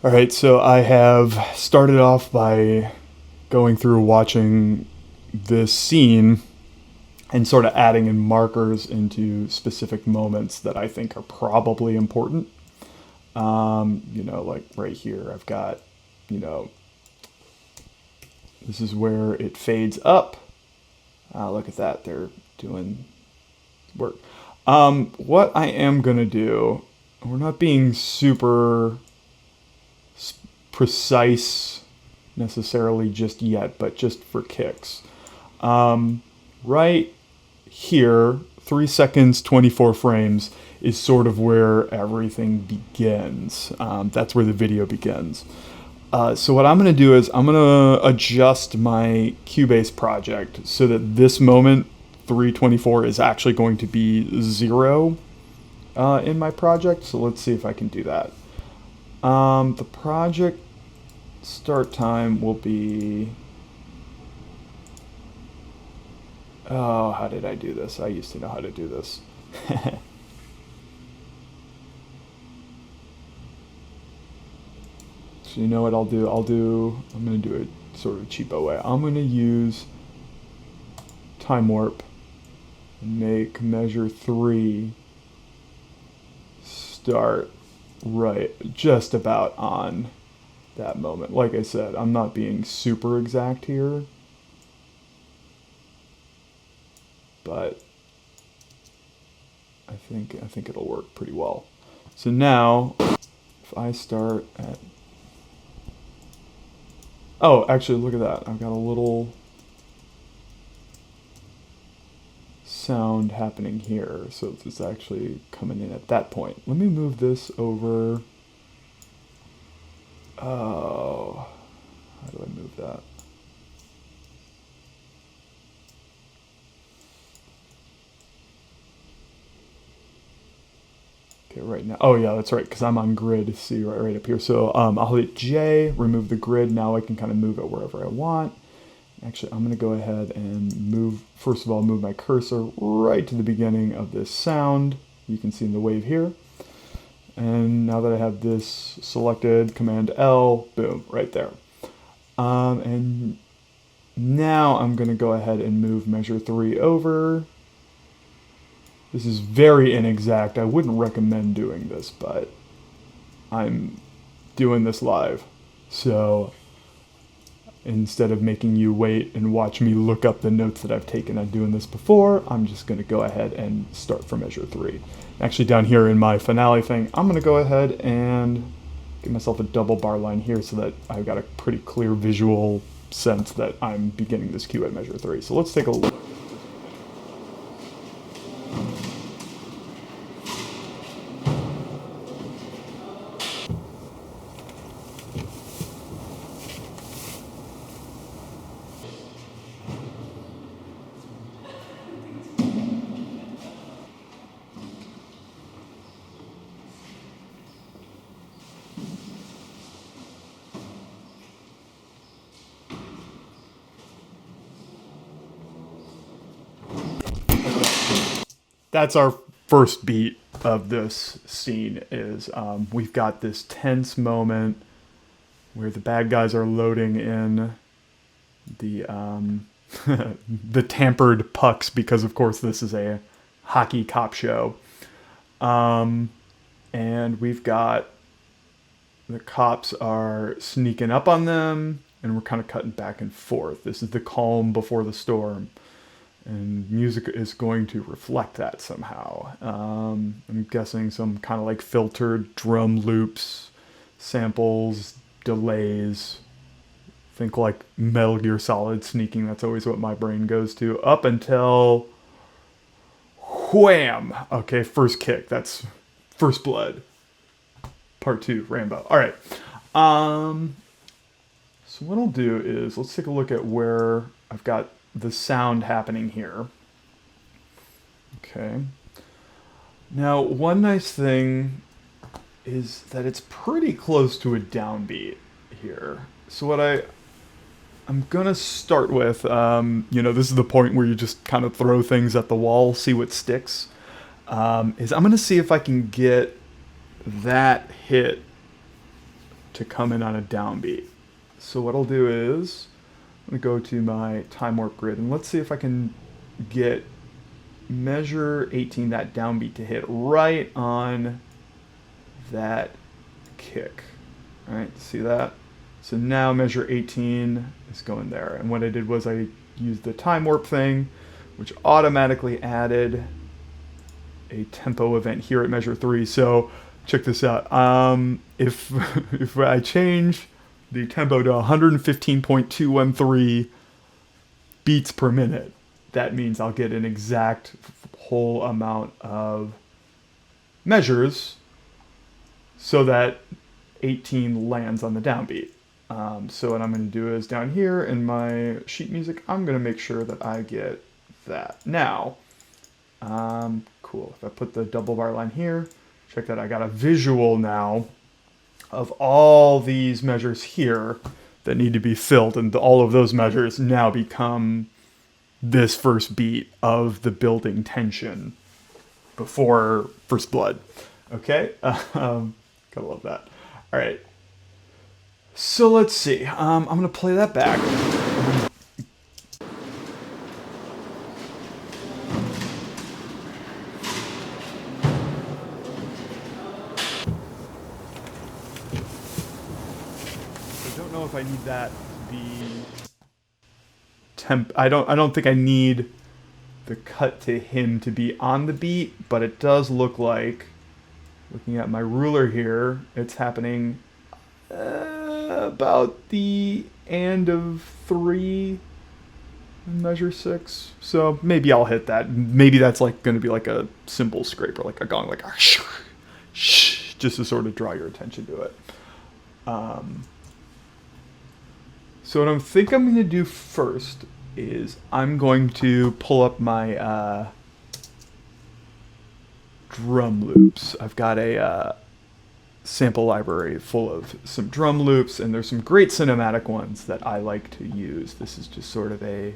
All right, so I have started off by going through watching this scene and sort of adding in markers into specific moments that I think are probably important. Like right here, I've got, you know, this is where it fades up. Look at that, they're doing work. What I am going to do, we're not being super precise necessarily just yet, but just for kicks. Right here, 3 seconds, 24 frames is sort of where everything begins. That's where the video begins. So what I'm going to do is I'm going to adjust my Cubase project so that this moment, 324, is actually going to be 0 in my project. So let's see if I can do that. The project start time will be... Oh, how did I do this? I used to know how to do this. So you know what I'll do? I'm going to do it sort of cheapo way. I'm going to use time warp and make measure 3 start right just about on that moment. Like I said, I'm not being super exact here, but I think it'll work pretty well. So now if I start at... Oh, actually, look at that. I've got a little sound happening here. So it's actually coming in at that point. Let me move this over. Oh, how do I move that? Okay, right now. Oh yeah, that's right, because I'm on grid. See, right up here. So I'll hit J, remove the grid. Now I can kind of move it wherever I want. Actually, I'm going to go ahead and move, first of all, move my cursor right to the beginning of this sound. You can see in the wave here. And now that I have this selected, Command L, boom, right there. And now I'm going to go ahead and move measure 3 over. This is very inexact. I wouldn't recommend doing this, but I'm doing this live. So instead of making you wait and watch me look up the notes that I've taken on doing this before, I'm just going to go ahead and start from measure 3. Actually, down here in my finale thing, I'm going to go ahead and give myself a double bar line here so that I've got a pretty clear visual sense that I'm beginning this cue at measure 3. So let's take a look. That's our first beat of this scene. Is we've got this tense moment where the bad guys are loading in the the tampered pucks, because of course this is a hockey cop show, and we've got the cops are sneaking up on them, and we're kind of cutting back and forth. This is the calm before the storm. And music is going to reflect that somehow. I'm guessing some kind of like filtered drum loops, samples, delays. Think like Metal Gear Solid sneaking. That's always what my brain goes to. Up until wham! Okay, first kick. That's First Blood. Part 2, Rambo. All right. So what I'll do is let's take a look at where I've got the sound happening here. Okay. Now, one nice thing is that it's pretty close to a downbeat here. So what I'm gonna start with, this is the point where you just kind of throw things at the wall, see what sticks. Is I'm gonna see if I can get that hit to come in on a downbeat. So what I'll do is I'm gonna go to my time warp grid and let's see if I can get measure 18, that downbeat, to hit right on that kick. All right, see that? So now measure 18 is going there. And what I did was I used the time warp thing, which automatically added a tempo event here at measure 3. So check this out. If if I change the tempo to 115.213 beats per minute, that means I'll get an exact whole amount of measures so that 18 lands on the downbeat. So what I'm going to do is down here in my sheet music, I'm going to make sure that I get that. Now, cool. If I put the double bar line here, check that. I got a visual now of all these measures here that need to be filled, and all of those measures now become this first beat of the building tension before First Blood. Okay? Gotta love that. All right. So let's see. I'm going to play that back. I don't know if I need that to be I don't think I need the cut to him to be on the beat, but it does look like, looking at my ruler here, it's happening about the end of 3 measure 6. So maybe I'll hit that. Maybe that's like going to be like a cymbal scraper, like a gong, like a just to sort of draw your attention to it. So what I think I'm going to do first is I'm going to pull up my drum loops. I've got a sample library full of some drum loops, and there's some great cinematic ones that I like to use. This is just sort of a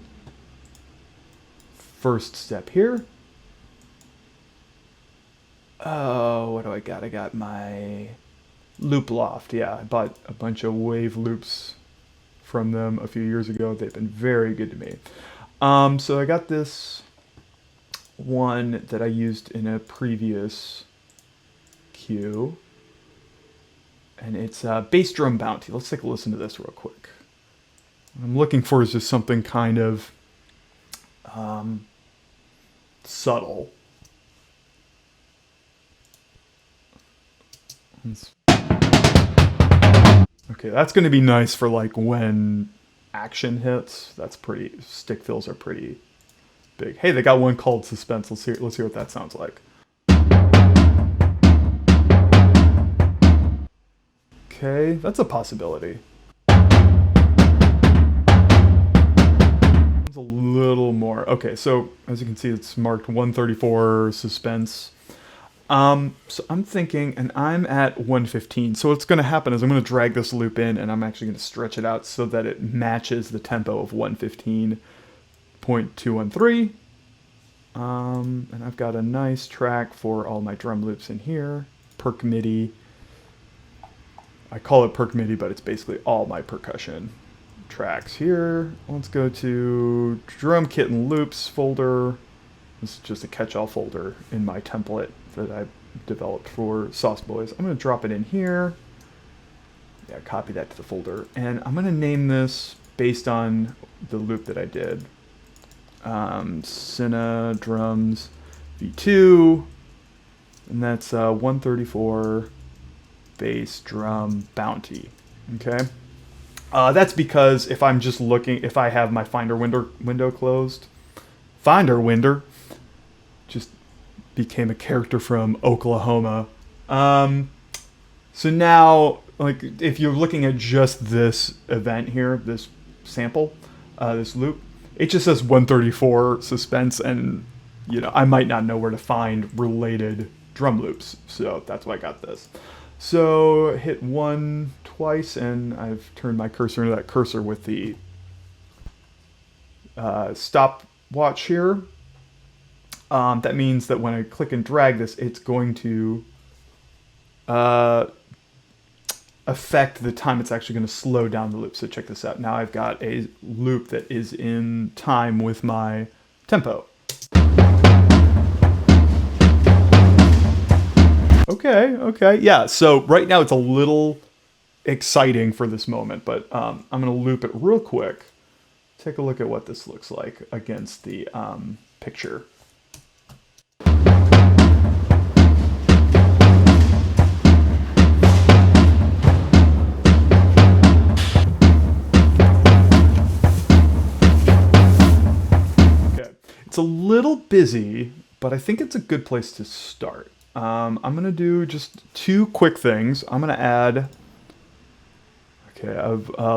first step here. Oh, what do I got? I got my Loop Loft. Yeah, I bought a bunch of wave loops from them a few years ago. They've been very good to me. So I got this one that I used in a previous cue, and it's Bass Drum Bounty. Let's take a listen to this real quick. What I'm looking for is just something kind of subtle. Okay, that's going to be nice for like when action hits. That's pretty, stick fills are pretty big. Hey, they got one called Suspense. Let's hear what that sounds like. Okay, that's a possibility. It's a little more. Okay, so as you can see, it's marked 134 Suspense. So I'm thinking, and I'm at 115. So what's going to happen is I'm going to drag this loop in, and I'm actually going to stretch it out so that it matches the tempo of 115.213. And I've got a nice track for all my drum loops in here. Perc MIDI. I call it Perc MIDI, but it's basically all my percussion tracks here. Let's go to Drum Kit and Loops folder. This is just a catch-all folder in my template that I developed for Sauce Boys. I'm going to drop it in here. Yeah, copy that to the folder. And I'm going to name this based on the loop that I did. Cine Drums V2. And that's 134 Bass Drum Bounty. Okay. That's because if I'm just looking, if I have my Finder window closed, Finder window just became a character from Oklahoma. So now, like, if you're looking at just this event here, this sample, this loop, it just says 134 Suspense, and you know I might not know where to find related drum loops, so that's why I got this. So hit 1 twice, and I've turned my cursor into that cursor with the stopwatch here. That means that when I click and drag this, it's going to affect the time it's actually going to slow down the loop. So check this out. Now I've got a loop that is in time with my tempo. Okay, yeah. So right now it's a little exciting for this moment, but I'm going to loop it real quick. Take a look at what this looks like against the picture. It's a little busy, but I think it's a good place to start. I'm going to do just two quick things. I'm going to add... Okay,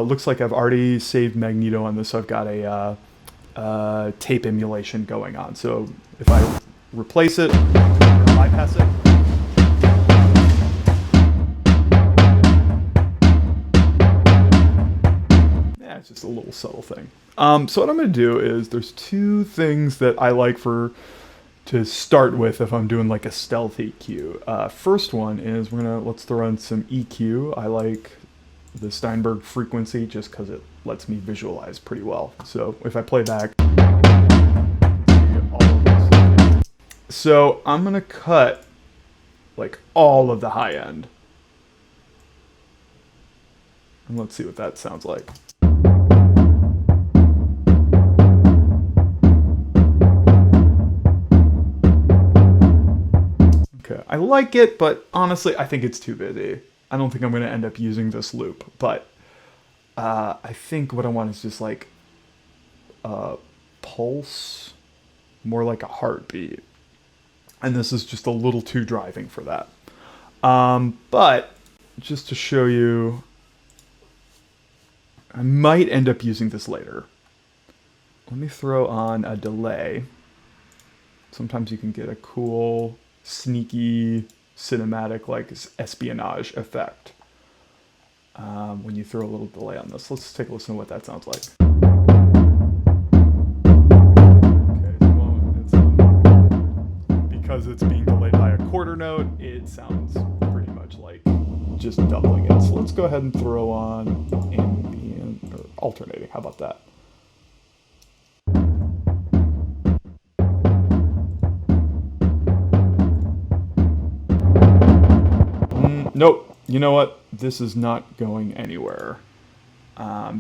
looks like I've already saved Magneto on this, so I've got a tape emulation going on. So if I replace it, or bypass it... Yeah, it's just a little subtle thing. So what I'm going to do is there's two things that I like to start with if I'm doing like a stealth EQ. First one is let's throw in some EQ. I like the Steinberg frequency just because it lets me visualize pretty well. So if I play back, see all of this. So I'm going to cut like all of the high end. And let's see what that sounds like. I like it, but honestly, I think it's too busy. I don't think I'm going to end up using this loop, but I think what I want is just like a pulse, more like a heartbeat. And this is just a little too driving for that. But just to show you, I might end up using this later. Let me throw on a delay. Sometimes you can get a cool... sneaky cinematic like espionage effect when you throw a little delay on this. Let's take a listen to what that sounds like. Okay, so because it's being delayed by a quarter note, it sounds pretty much like just doubling it. So let's go ahead and throw on ambient or alternating. How about that? Nope. You know what? This is not going anywhere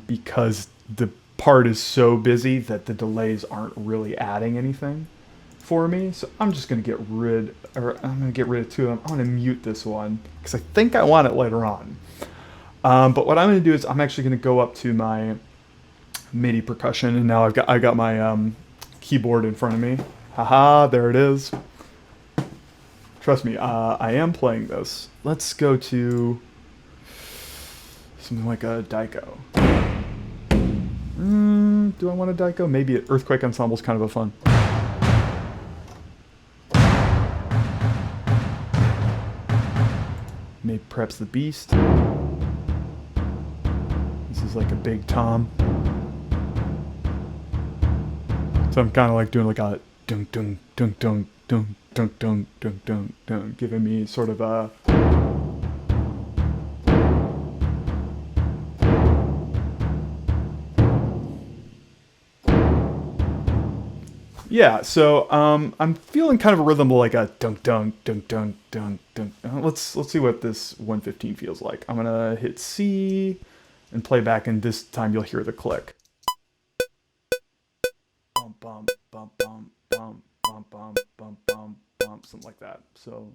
because the part is so busy that the delays aren't really adding anything for me. So I'm just going to get rid of two of them. I'm going to mute this one because I think I want it later on. But what I'm going to do is I'm actually going to go up to my MIDI percussion, and now I got my keyboard in front of me. Haha, there it is. Trust me, I am playing this. Let's go to something like a Daiko. Do I want a Daiko? Maybe an Earthquake Ensemble is kind of a fun. Maybe perhaps the Beast. This is like a big tom. So I'm kind of like doing like a dun dun dun dun dun dun dun dun dun dun, giving me sort of a yeah. So I'm feeling kind of a rhythm like a dun dun dun dun dun dun. Let's see what this 115 feels like. I'm gonna hit C and play back, and this time you'll hear the click. Bum bum bum bum bum bum bum bum bum bum, something like that. So.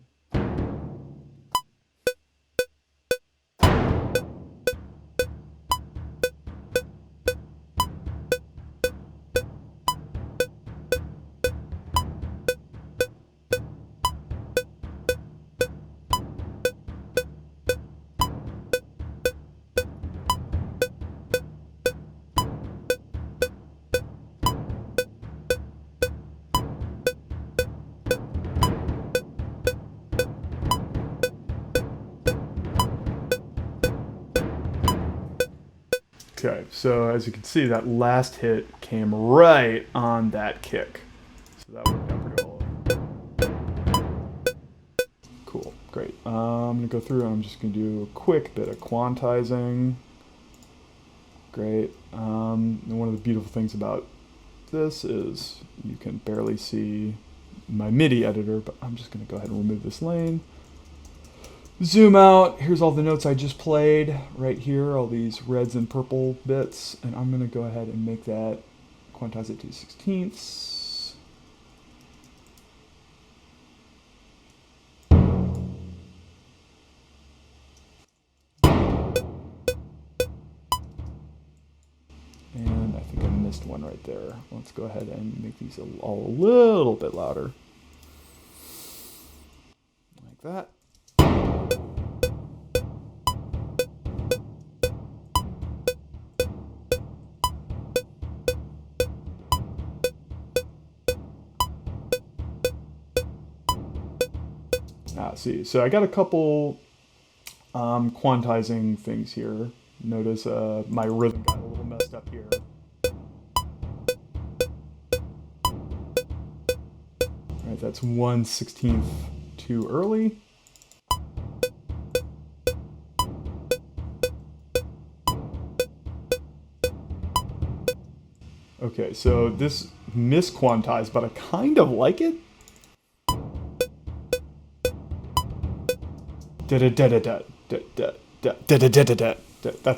Okay, so as you can see, that last hit came right on that kick. So that worked out pretty well. Cool, great. I'm going to go through and I'm just going to do a quick bit of quantizing. Great. And one of the beautiful things about this is you can barely see my MIDI editor, but I'm just going to go ahead and remove this lane. Zoom out. Here's all the notes I just played right here, all these reds and purple bits, and I'm going to go ahead and make that, quantize it to 16ths. And I think I missed one right there. Let's go ahead and make these all a little bit louder. Like that. See, so I got a couple quantizing things here. Notice my rhythm got a little messed up here. All right, that's 1/16 too early. Okay, so this misquantized, but I kind of like it. That's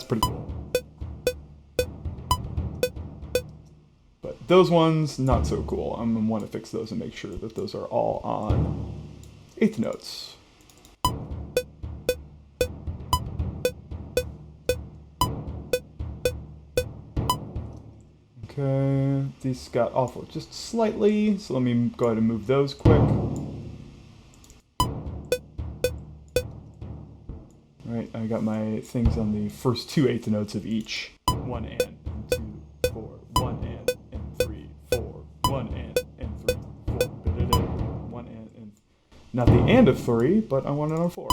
pretty cool. But those ones, not so cool. I'm going to want to fix those and make sure that those are all on eighth notes. Okay, these got off just slightly, so let me go ahead and move those quick. Right, I got my things on the first two eighth notes of each. 1 and 2, 4, 1 and 3, 4, 1 and 3, 4. 1 and not the and of 3, but I want it on 4.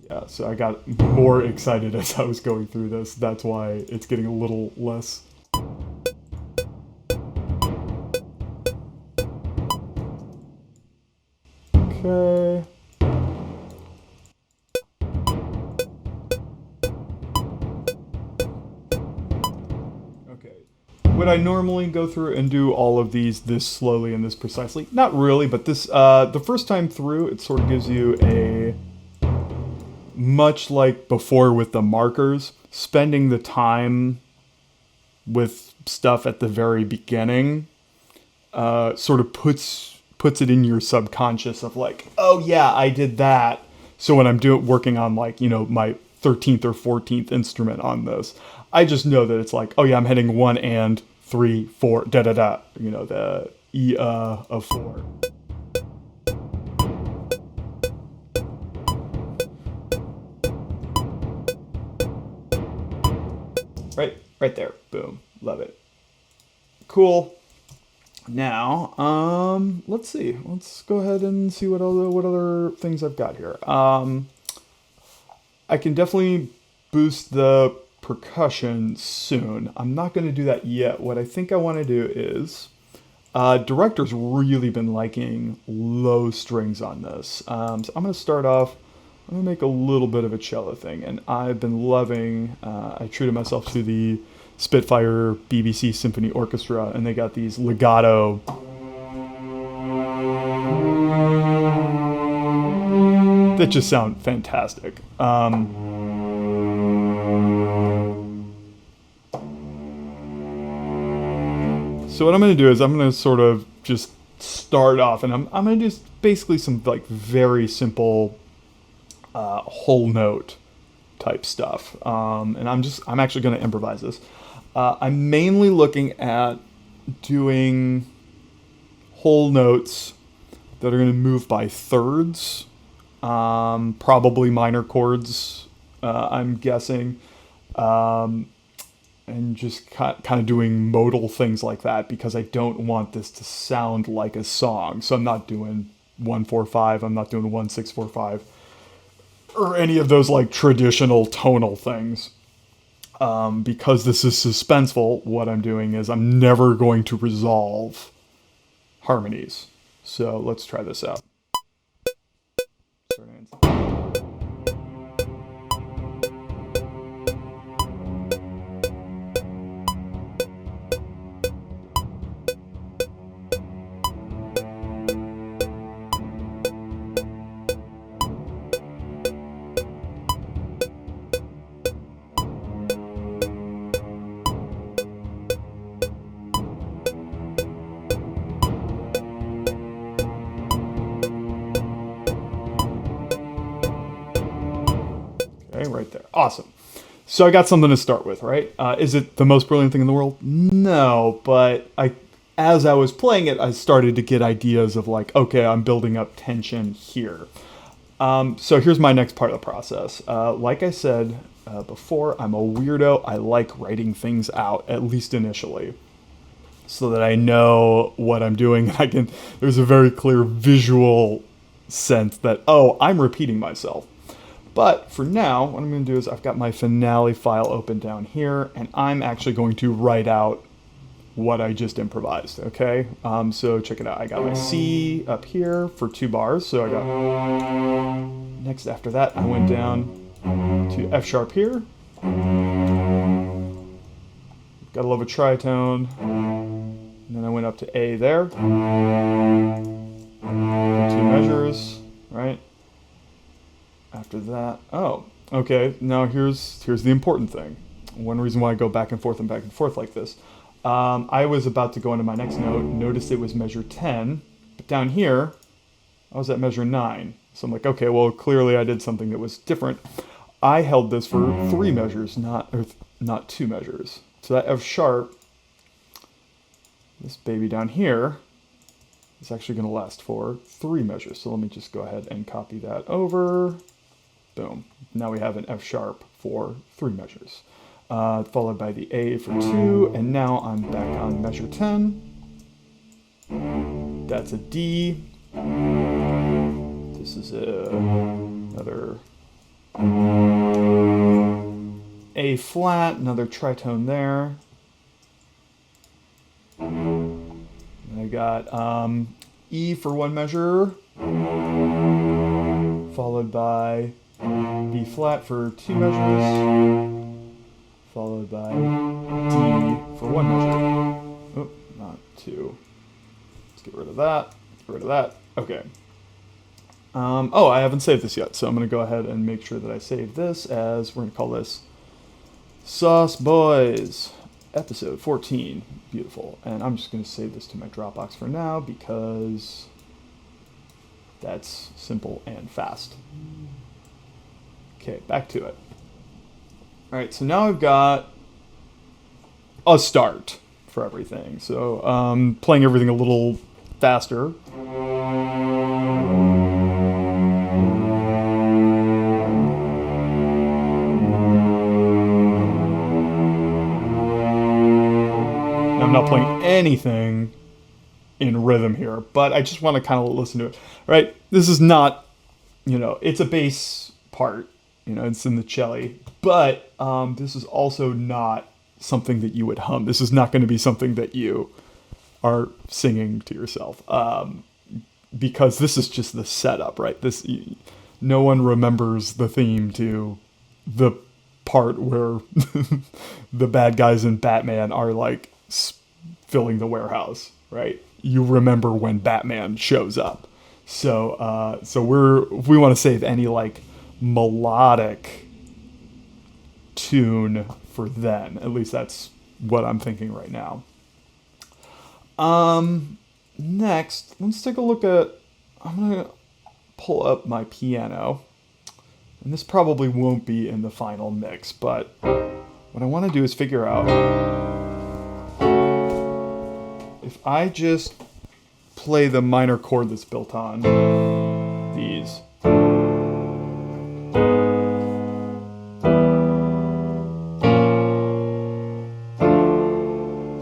Yeah, so I got more excited as I was going through this. That's why it's getting a little less. Okay. Okay. Would I normally go through and do all of these this slowly and this precisely? Not really, but this the first time through, it sort of gives you a, much like before with the markers, spending the time with stuff at the very beginning sort of puts it in your subconscious of like, oh yeah, I did that. So when I'm working on like, you know, my 13th or 14th instrument on this, I just know that it's like, oh yeah, I'm hitting 1 and 3, 4, da da da. You know, the E of 4. Right there. Boom. Love it. Cool. Now, let's see. Let's go ahead and see what other things I've got here. I can definitely boost the percussion soon. I'm not going to do that yet. What I think I want to do is, Director's really been liking low strings on this. So I'm going to start off, I'm going to make a little bit of a cello thing. And I've been loving, I treated myself to the Spitfire BBC Symphony Orchestra, and they got these legato that just sound fantastic. So what I'm going to do is I'm going to sort of just start off, and I'm going to do basically some like very simple whole note type stuff, and I'm actually going to improvise this. I'm mainly looking at doing whole notes that are going to move by thirds, probably minor chords, I'm guessing, and just kind of doing modal things like that because I don't want this to sound like a song. So I'm not doing 1-4-5, I'm not doing 1-6-4-5, or any of those like traditional tonal things. Because this is suspenseful, what I'm doing is I'm never going to resolve harmonies. So let's try this out. Okay, right there. Awesome. So I got something to start with, right? Is it the most brilliant thing in the world? No, but as I was playing it, I started to get ideas of like, okay, I'm building up tension here. So here's my next part of the process. Like I said before, I'm a weirdo. I like writing things out, at least initially, so that I know what I'm doing. And there's a very clear visual sense that, oh, I'm repeating myself. But for now, what I'm going to do is I've got my finale file open down here, and I'm actually going to write out what I just improvised, okay? So check it out. I got my C up here for 2 bars, so I got... Next after that, I went down to F sharp here. Gotta love a tritone. And then I went up to A there. 2 measures, right? After that, oh, okay, now here's the important thing. One reason why I go back and forth like this. I was about to go into my next note, noticed it was measure 10, but down here, I was at measure 9. So I'm like, okay, well, clearly I did something that was different. I held this for 3 measures, not 2 measures. So that F sharp, this baby down here, is actually going to last for 3 measures. So let me just go ahead and copy that over. Boom. Now we have an F sharp for 3 measures. Followed by the A for 2, and now I'm back on measure 10. That's a D. This is another A flat, another tritone there. I got E for 1 measure, followed by B flat for 2 measures, followed by D for 1 measure. Oh, not 2. Let's get rid of that. Get rid of that. Okay. Oh, I haven't saved this yet, so I'm going to go ahead and make sure that I save this as, we're going to call this Sauce Boys, episode 14. Beautiful. And I'm just going to save this to my Dropbox for now because that's simple and fast. Okay, back to it. All right, so now I've got a start for everything. So playing everything a little faster. I'm not playing anything in rhythm here, but I just want to kind of listen to it. Right? This is not, it's a bass part. It's in the cello, but this is also not something that you would hum. This is not going to be something that you are singing to yourself, because this is just the setup, right? No one remembers the theme to the part where the bad guys in Batman are like filling the warehouse, right? You remember when Batman shows up. So if we want to save any like melodic tune for then, at least that's what I'm thinking right now. Next, let's take a look at, I'm going to pull up my piano, and this probably won't be in the final mix, but what I want to do is figure out if I just play the minor chord that's built on these.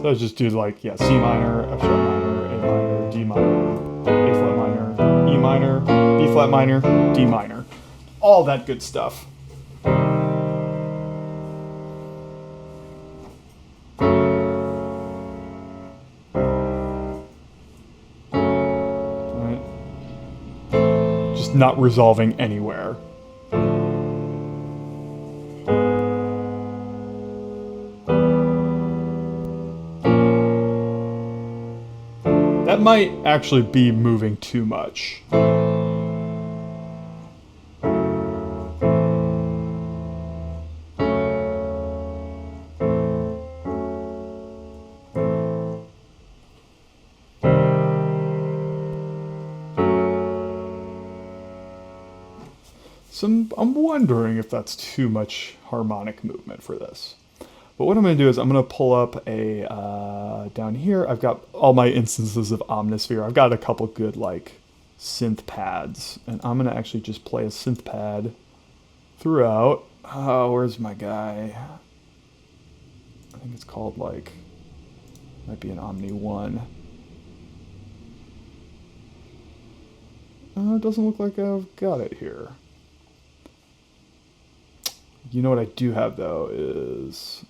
So I just do like, C minor, F sharp minor, A minor, D minor, A flat minor, E minor, B flat minor, D minor. All that good stuff. not resolving anywhere. That might actually be moving too much. So I'm wondering if that's too much harmonic movement for this. But what I'm going to do is I'm going to pull up a, down here, I've got all my instances of Omnisphere. I've got a couple good, like, synth pads. And I'm going to actually just play a synth pad throughout. Oh, where's my guy? I think it's called, like, might be an Omni 1. It doesn't look like I've got it here. You know what I do have, though, is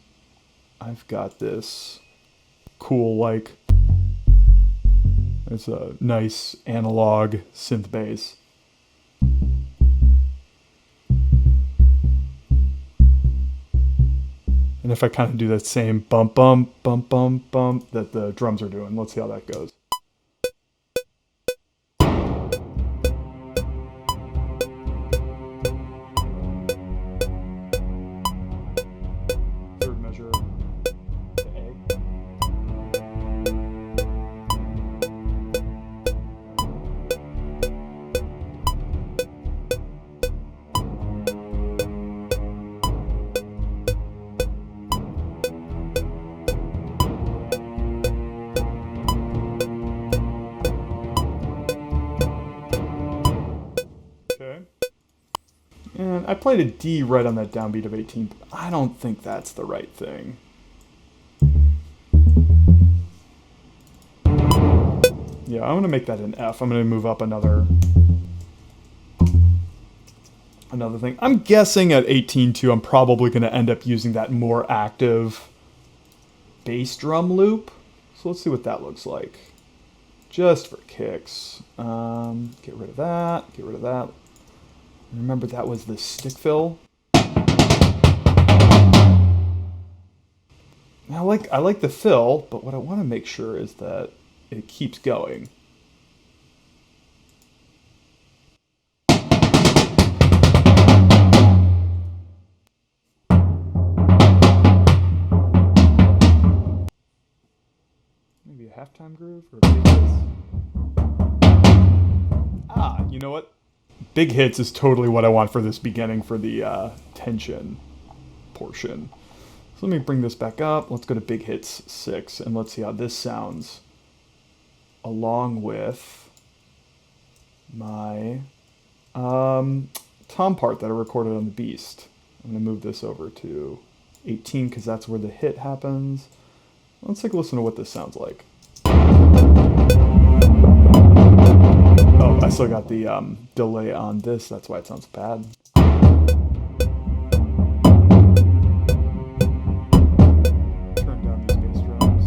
I've got this cool, like, it's a nice analog synth bass. And if I kind of do that same bump, bump, bump, bump, bump that the drums are doing, let's see how that goes. Third measure to A. And I played a D right on that downbeat of 18, but I don't think that's the right thing. Yeah, I'm going to make that an F. I'm going to move up another thing. I'm guessing at 18-2, I'm probably going to end up using that more active bass drum loop. So let's see what that looks like. Just for kicks. Get rid of that. Get rid of that. Remember that was the stick fill. I like the fill, but what I want to make sure is that it keeps going. Maybe a halftime groove or a big hits. Ah, you know what? Big hits is totally what I want for this beginning for the tension portion. So let me bring this back up. Let's go to Big Hits 6 and let's see how this sounds along with my tom part that I recorded on the Beast. I'm going to move this over to 18 because that's where the hit happens. Let's take a listen to what this sounds like. Oh, I still got the delay on this. That's why it sounds bad. Turn down these bass drums.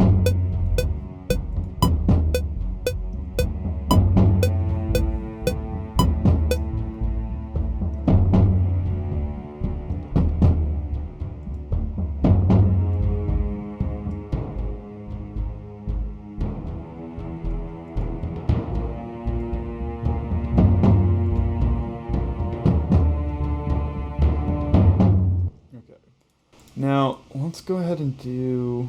Now, let's go ahead and do...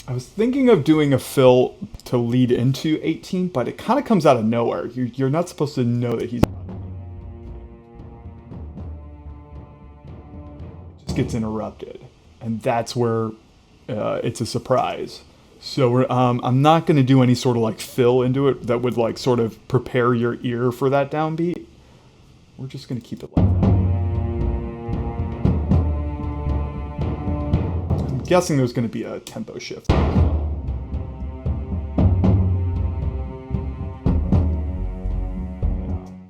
I was thinking of doing a fill to lead into 18, but it kind of comes out of nowhere. You're not supposed to know that he's... It just gets interrupted. And that's where it's a surprise. So I'm not going to do any sort of like fill into it that would like sort of prepare your ear for that downbeat. We're just going to keep it like that. Guessing there's going to be a tempo shift.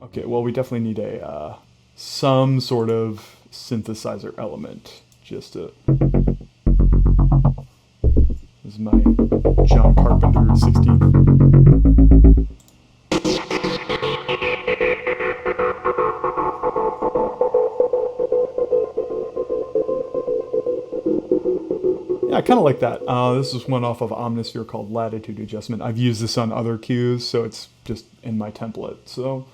Okay, well we definitely need a some sort of synthesizer element just to... This is my John Carpenter 16. Yeah, I kind of like that. This is one off of Omnisphere called Latitude Adjustment. I've used this on other cues, so it's just in my template. So,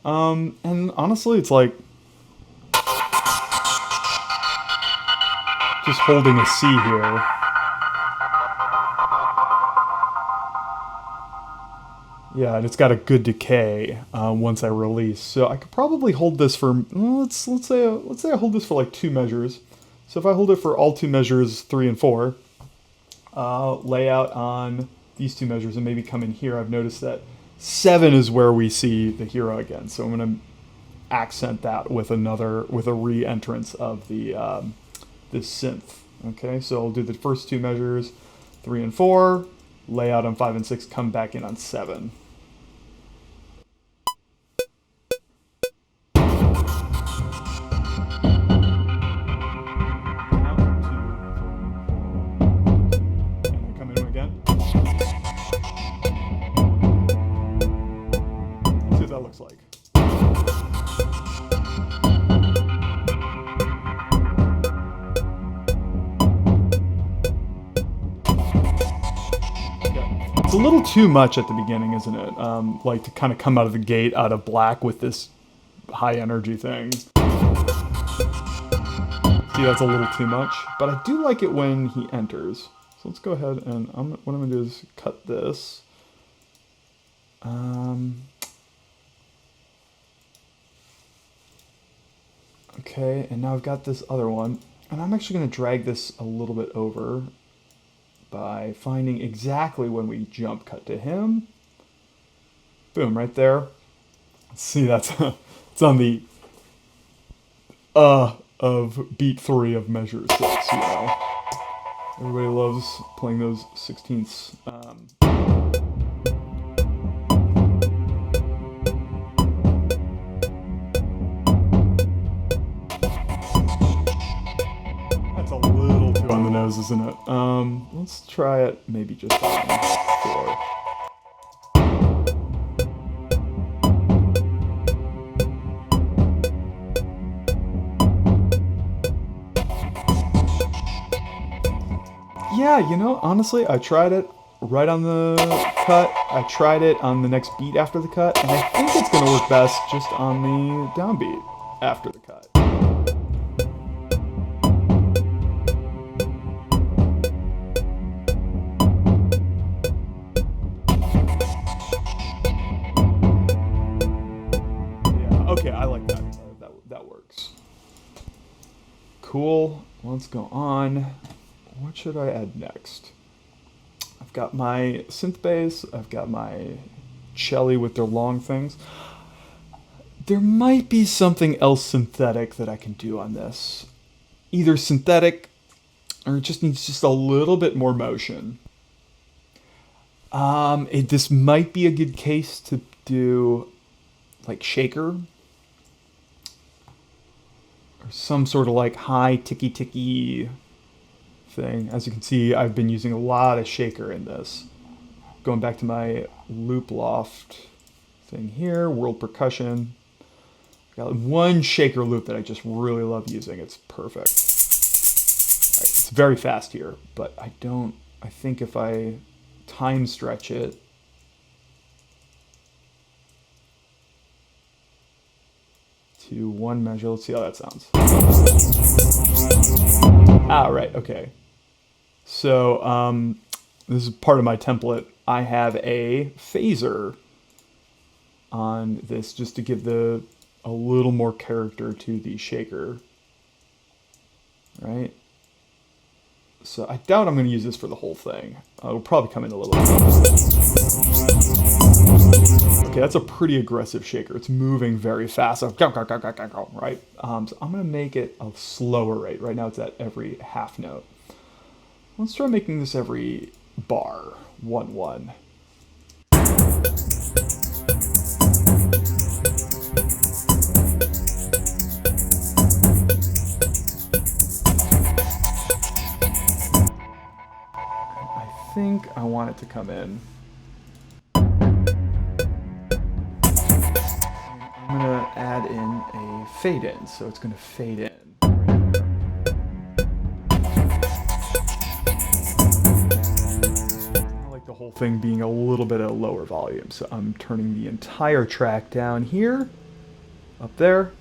and honestly, it's like just holding a C here. Yeah, and it's got a good decay once I release. So I could probably hold this for let's say I hold this for like 2 measures. So if I hold it for all 2 measures, 3 and 4, lay out on these 2 measures and maybe come in here. I've noticed that 7 is where we see the hero again. So I'm going to accent that with a re-entrance of the this synth. Okay, so I'll do the first 2 measures, 3 and 4, lay out on 5 and 6, come back in on 7. Looks like. Okay. It's a little too much at the beginning, isn't it? Like to kind of come out of the gate out of black with this high energy thing. See, that's a little too much, but I do like it when he enters. So let's go ahead and what I'm going to do is cut this. Okay, and now I've got this other one, and I'm actually going to drag this a little bit over by finding exactly when we jump cut to him. Boom, right there. See, that's it's on the of beat 3 of measure 6, you know. Everybody loves playing those 16ths. On the nose, isn't it? Let's try it maybe just on 4. Yeah, you know, honestly, I tried it right on the cut. I tried it on the next beat after the cut, and I think it's going to work best just on the downbeat after the cut. Okay, I like that. That works. Cool. Let's go on. What should I add next? I've got my synth bass. I've got my cello with their long things. There might be something else synthetic that I can do on this. Either synthetic, or it just needs just a little bit more motion. This might be a good case to do like shaker. Or some sort of like high ticky thing. As you can see, I've been using a lot of shaker in this. Going back to my loop loft thing here, world percussion. Got one shaker loop that I just really love using. It's perfect. Right, it's very fast here, but I think if I time stretch it, to 1 measure. Let's see how that sounds. Ah, right, okay. So this is part of my template. I have a phaser on this just to give a little more character to the shaker, right? So I doubt I'm going to use this for the whole thing. It'll probably come in a little bit. Okay, that's a pretty aggressive shaker. It's moving very fast, so right? So I'm going to make it a slower rate. Right now it's at every half note. Let's try making this every bar, 1-1. I think I want it to come in. I'm going to add in a fade in, so it's going to fade in. thing being a little bit at a lower volume. So I'm turning the entire track down here, up there.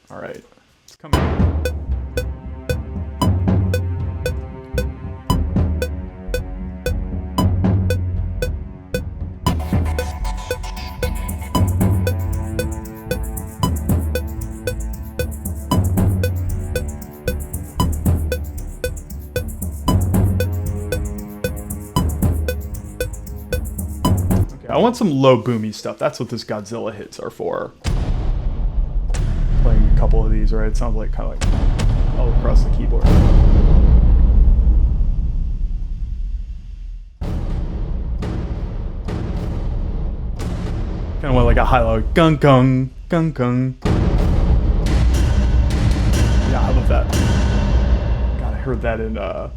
All right, it's coming. Okay, I want some low boomy stuff. That's what this Godzilla hits are for. Playing a couple of these, right? It sounds like kind of like all across the keyboard. Kind of want like a high low gung gung gung gung. Yeah, I love that. God, I heard that in. I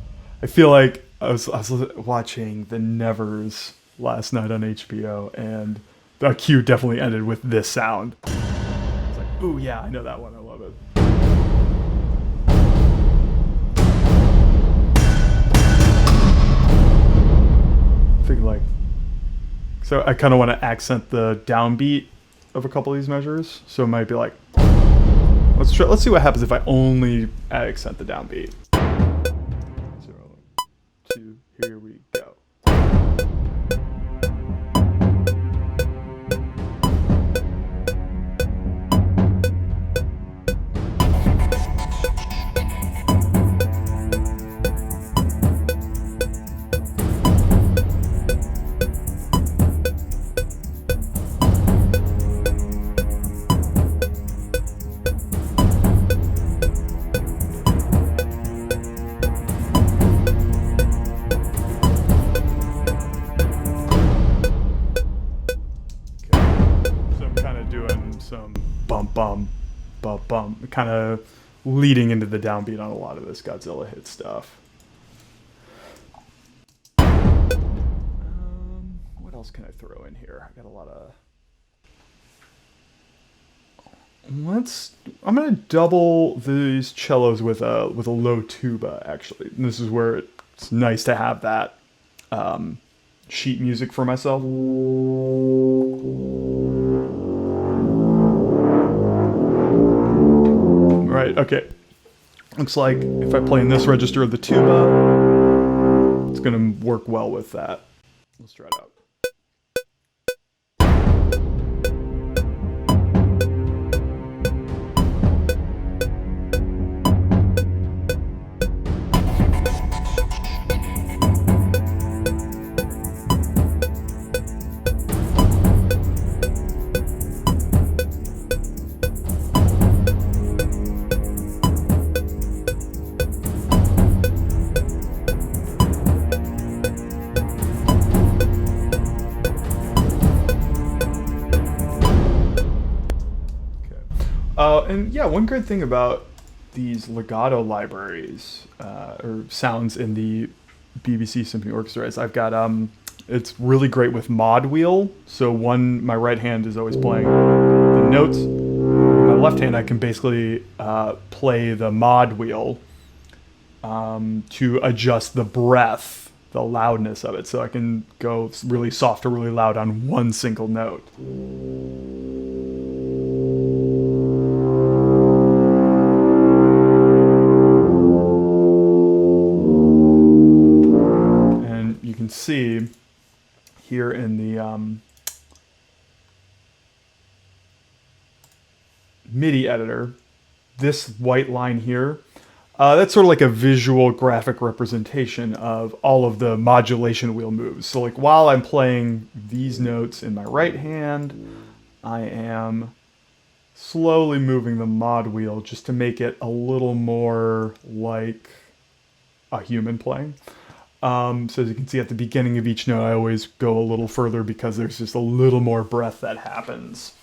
feel like I was watching The Nevers last night on HBO, and the cue definitely ended with this sound. Ooh, yeah, I know that one. I love it. I think like, so I kind of want to accent the downbeat of a couple of these measures. So it might be like, let's see what happens if I only accent the downbeat. 0, 2, here we go. Some bump bum bump bump, kind of leading into the downbeat on a lot of this Godzilla hit stuff. What else can I throw in here? I got a lot of. I'm gonna double these cellos with a low tuba actually. And this is where it's nice to have that sheet music for myself. Right, okay. Looks like if I play in this register of the tuba, it's gonna work well with that. Let's try it out. And yeah, one great thing about these legato libraries or sounds in the BBC Symphony Orchestra is I've got it's really great with mod wheel. So my right hand is always playing the notes. With my left hand, I can basically play the mod wheel to adjust the breath, the loudness of it. So I can go really soft or really loud on one single note. See here in the MIDI editor, this white line here, that's sort of like a visual graphic representation of all of the modulation wheel moves. So like while I'm playing these notes in my right hand, I am slowly moving the mod wheel just to make it a little more like a human playing. So as you can see at the beginning of each note, I always go a little further because there's just a little more breath that happens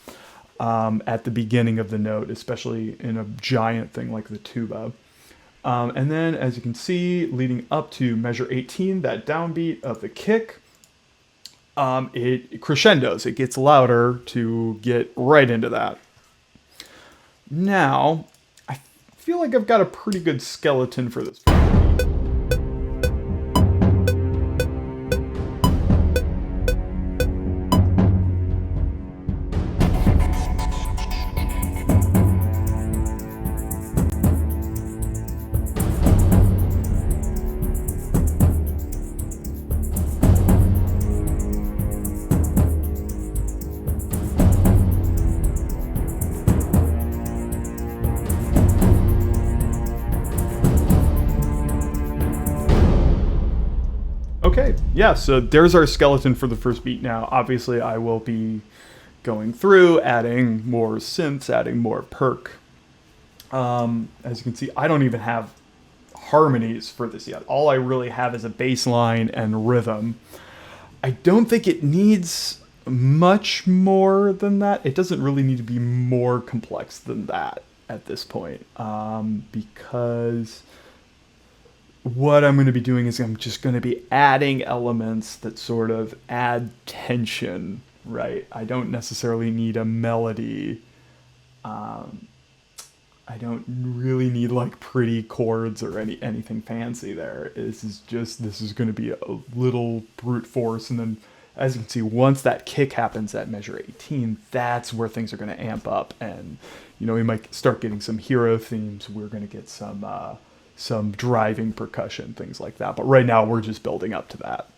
at the beginning of the note, especially in a giant thing like the tuba. And then as you can see, leading up to measure 18, that downbeat of the kick, it crescendos. It gets louder to get right into that. Now, I feel like I've got a pretty good skeleton for this. Okay, yeah, so there's our skeleton for the first beat now. Obviously, I will be going through, adding more synths, adding more perk. As you can see, I don't even have harmonies for this yet. All I really have is a bass line and rhythm. I don't think it needs much more than that. It doesn't really need to be more complex than that at this point, because what I'm going to be doing is I'm just going to be adding elements that sort of add tension, right? I don't necessarily need a melody. I don't really need like pretty chords or anything fancy there. This is going to be a little brute force. And then as you can see, once that kick happens at measure 18, that's where things are going to amp up. And, we might start getting some hero themes. We're going to get some driving percussion, things like that. But right now we're just building up to that.